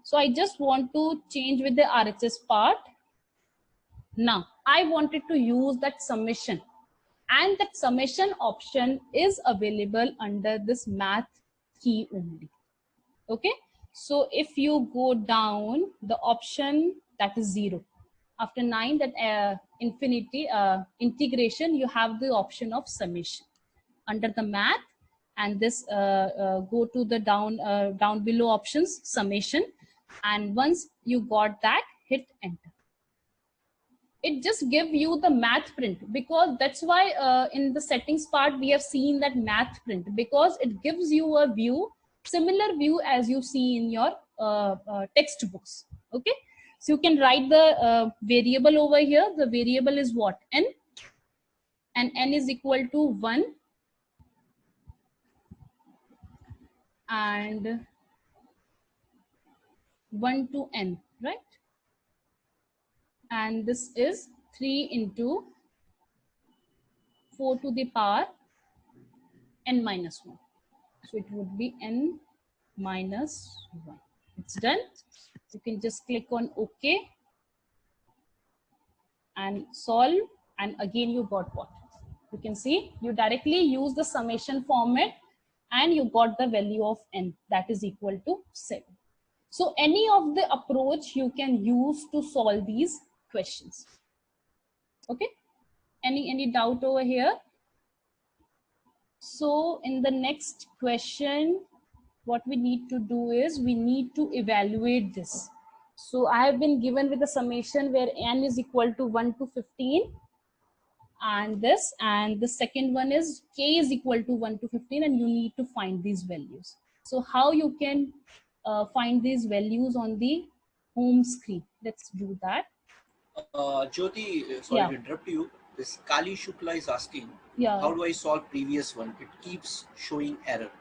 So I just want to change with the RHS part. Now I wanted to use that summation, and that summation option is available under this math key only. Okay, so if you go down, the option that is 0. After 9, that infinity integration, you have the option of summation under the math, and this go to the down below options, summation, and once you got that, hit enter. It just give you the math print, because that's why in the settings part we have seen that math print, because it gives you a view, similar view as you see in your textbooks. Okay, so you can write the variable over here. The variable is what? N, and n is equal to 1 and 1 to n, right? And this is 3 into 4 to the power n minus 1. So it would be n minus 1. It's done. You can just click on OK and solve. and again you got what? You can see you directly use the summation format and you got the value of n, that is equal to 7. So any of the approach you can use to solve these questions. Okay, any doubt over here? So in the next question, what we need to do is we need to evaluate this. So I have been given with a summation where n is equal to 1 to 15 and this, and the second one is k is equal to 1 to 15 and you need to find these values. So how you can find these values on the home screen? Let's do that. Jyoti, sorry to interrupt you. This Kali Shukla is asking, how do I solve previous one? It keeps showing error.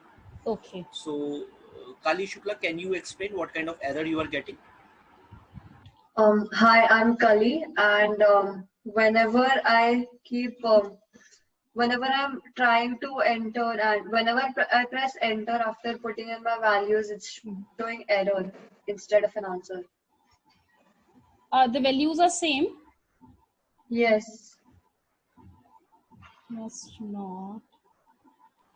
Okay. So, Kali Shukla, can you explain what kind of error you are getting? Hi, I'm Kali, and whenever I keep, whenever I'm trying to enter, and whenever I press enter after putting in my values, it's showing error instead of an answer. The values are same? Yes. Must not.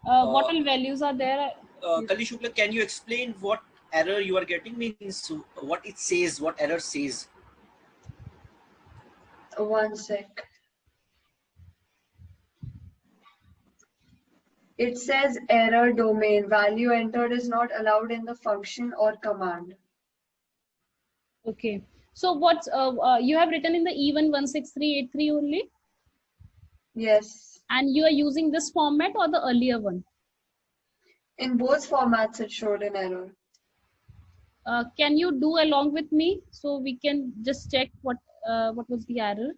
What all values are there? Kali Shukla, can you explain what error you are getting? Means what it says, what error says? One sec. It says error domain. Value entered is not allowed in the function or command. Okay. So what's you have written in the E1 16383 only? Yes. And you are using this format or the earlier one? In both formats, it showed an error. Can you do along with me so we can just check what was the error?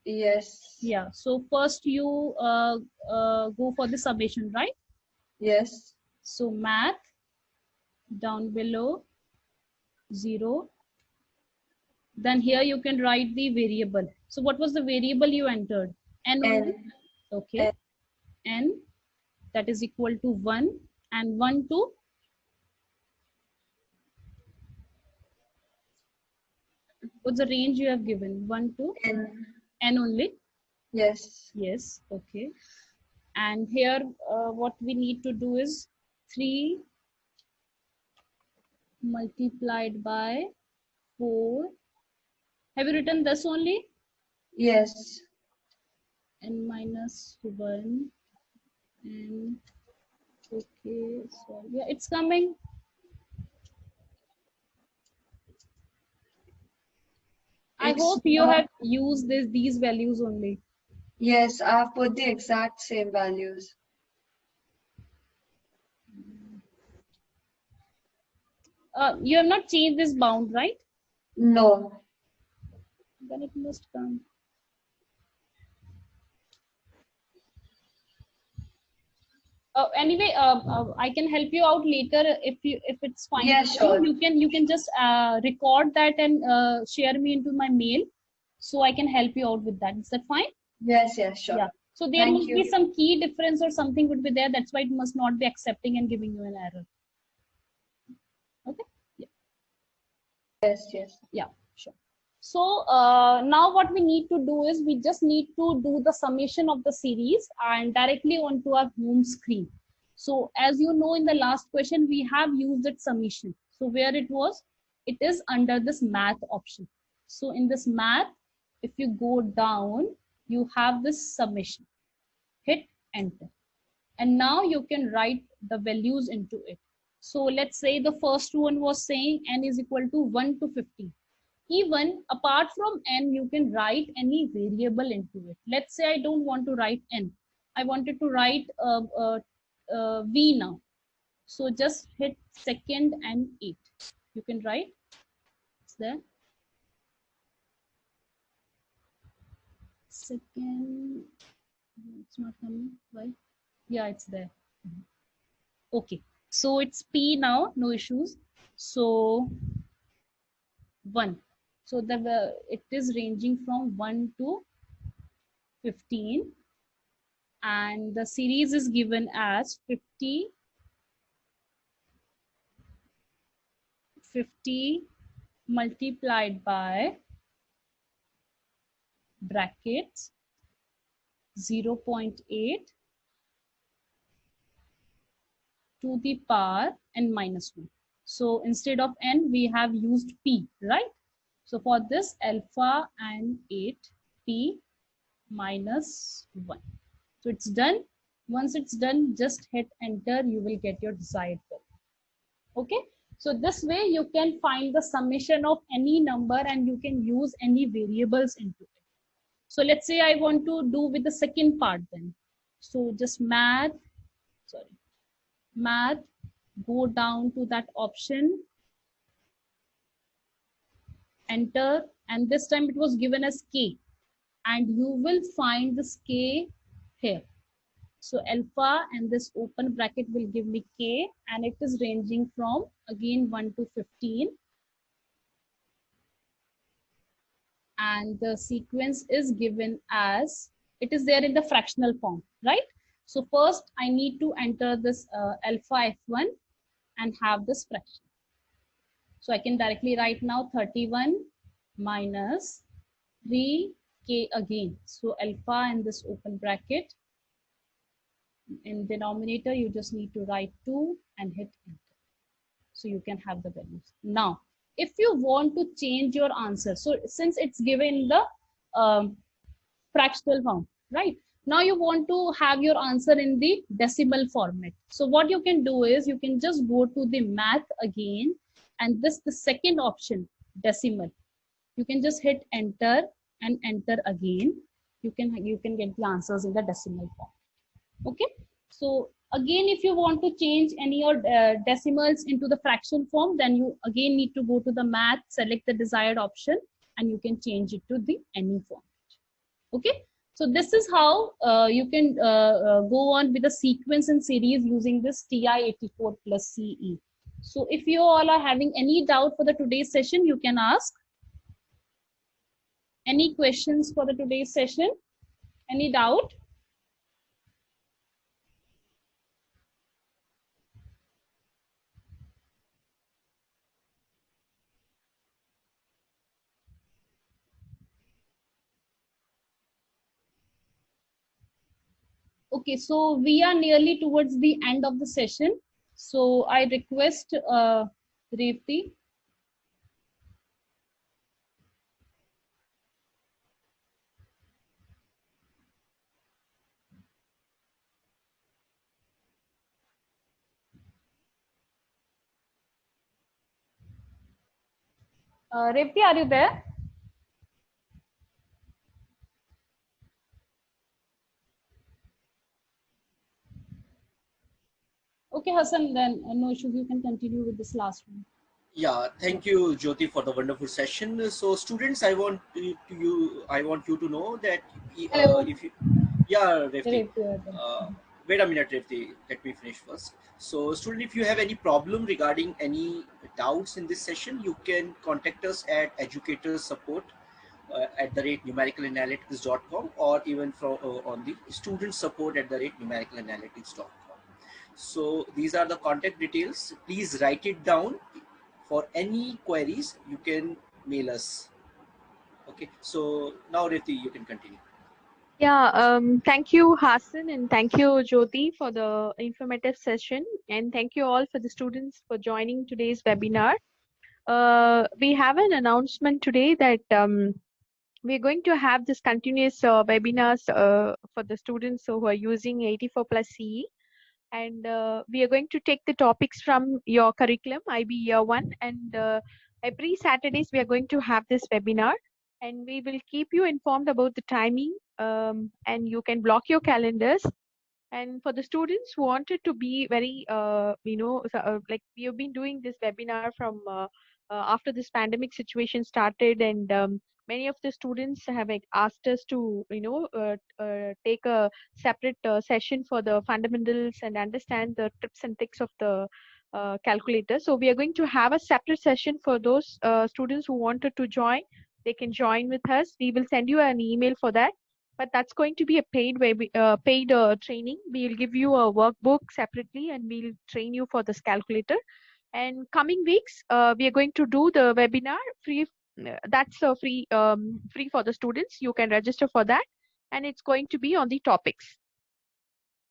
Yes. Yeah. So first you go for the summation, right? Yes. So math down below 0. Then here you can write the variable. So what was the variable you entered? N only? Okay. N, that is equal to 1 and 1 to? What's the range you have given? 1 to? N. N only? Yes. Yes. Okay. And here what we need to do is 3 multiplied by 4. Have you written this only? Yes. N minus 1 and okay, so yeah, it's coming. I hope you have used these values only. Yes, I have put the exact same values. You have not changed this bound, right? No. Then it must come. Anyway, I can help you out later if it's fine. Yeah, sure. You can just record that and share me into my mail, so I can help you out with that. Is that fine? Yes, yes, sure. Yeah. So there must be some key difference or something would be there. That's why it must not be accepting and giving you an error. Okay. Yeah. Yes, yes. Yeah, sure. So now what we need to do is we just need to do the summation of the series and directly onto our home screen. So as you know, in the last question, we have used that summation. So where it was, it is under this math option. So in this math, if you go down, you have this summation. Hit enter. And now you can write the values into it. So let's say the first one was saying n is equal to 1 to 50. Even apart from n, you can write any variable into it. Let's say I don't want to write n. I wanted to write v now. So just hit second and 8. You can write. It's there. Second. It's not coming. Why? Yeah, it's there. Okay. So it's p now. No issues. So 1. So it is ranging from 1 to 15. And the series is given as 50 multiplied by brackets 0.8 to the power n minus 1. So instead of n, we have used p, right? So for this, alpha and 8 p minus 1. So it's done. Once it's done, just hit enter. You will get your desired value. Okay. So this way you can find the summation of any number and you can use any variables into it. So let's say I want to do with the second part then. So just math, go down to that option, enter, and this time it was given as k, and you will find this k here. So alpha and this open bracket will give me k, and it is ranging from again 1 to 15. And the sequence is given as, it is there in the fractional form, right? So first I need to enter this alpha f1 and have this fraction. So I can directly write now 31 minus 3k again. So alpha in this open bracket. In denominator, you just need to write 2 and hit enter. So you can have the values. Now, if you want to change your answer, so since it's given in the fractional form, right? Now you want to have your answer in the decimal format. So what you can do is you can just go to the math again, and this the second option, decimal. You can just hit enter and enter again. You can get the answers in the decimal form. Okay. So again, if you want to change any of decimals into the fraction form, then you again need to go to the math, select the desired option, and you can change it to the any format. Okay. So this is how you can go on with the sequence and series using this TI-84 plus CE. So if you all are having any doubt for the today's session, you can ask. Any questions for the today's session? Any doubt? Okay, so we are nearly towards the end of the session. So I request Revati. Revati, are you there? Okay, Hassan, then no issues. You can continue with this last one. Yeah, thank you, Jyoti, for the wonderful session. So, students, I want you to know that if you, yeah, Revti, wait a minute, Revti, let me finish first. So, student, if you have any problem regarding any doubts in this session, you can contact us at educatorsupport @ numericalanalytics.com, or even from on the student support @ numericalanalytics.com. So these are the contact details. Please write it down. For any queries, you can mail us. Okay. So now, Revti, you can continue. Yeah, thank you, Hassan, and thank you, Jyoti, for the informative session. And thank you all for the students for joining today's webinar. We have an announcement today that we're going to have this continuous webinars for the students who are using 84 plus CE. And we are going to take the topics from your curriculum, IB Year 1. And every Saturdays, we are going to have this webinar. And we will keep you informed about the timing. And you can block your calendars. And for the students who wanted to be very, like we have been doing this webinar from after this pandemic situation started, and many of the students have asked us to, take a separate session for the fundamentals and understand the tips and tricks of the calculator. So we are going to have a separate session for those students who wanted to join. They can join with us. We will send you an email for that. But that's going to be a paid training. We'll give you a workbook separately, and we'll train you for this calculator. And coming weeks, we are going to do the webinar free. That's free for the students. You can register for that. and it's going to be on the topics.